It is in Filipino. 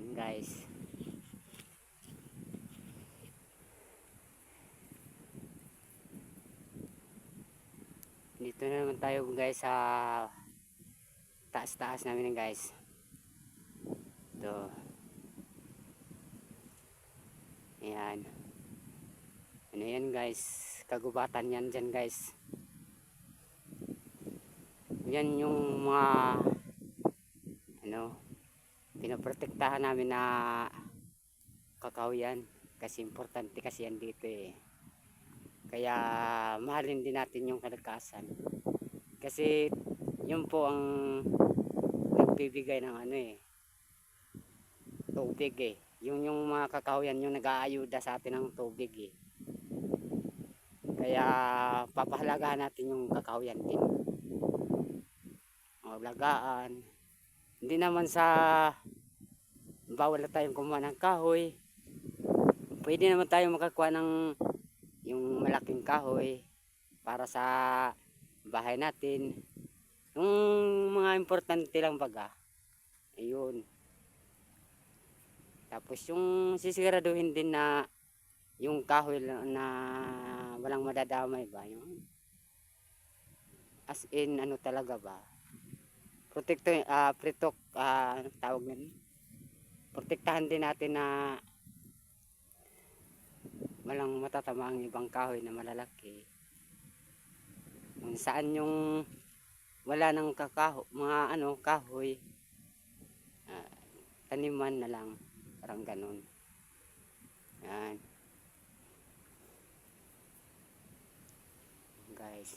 Guys, dito na naman tayo guys sa taas-taas namin guys. Ito. Ayan. Ano yan guys? Kagubatan yan dyan guys. Yan yung mga pinoprotektahan namin na kakao yan. Kasi importante kasi yan dito eh. Kaya mahalin din natin yung kalakasan. Kasi yun po ang nagbibigay ng tubig eh. Yung mga kakao yan yung nag-aayuda sa atin ng tubig eh. Kaya papahalagahan natin yung kakao yan din. Alagaan. Hindi naman sa bawal na tayong kumuha ng kahoy. Pwede naman tayong makakuha ng yung malaking kahoy para sa bahay natin. Yung mga importante lang baga. Ayun. Tapos yung sisiguraduhin din na yung kahoy na walang madadamay ba. Yung as in talaga ba. Tawag nun. Protektahan din natin na walang matatama ang ibang kahoy na malalaki. Kung saan yung wala ng mga kahoy, taniman na lang, parang ganun. Yan guys.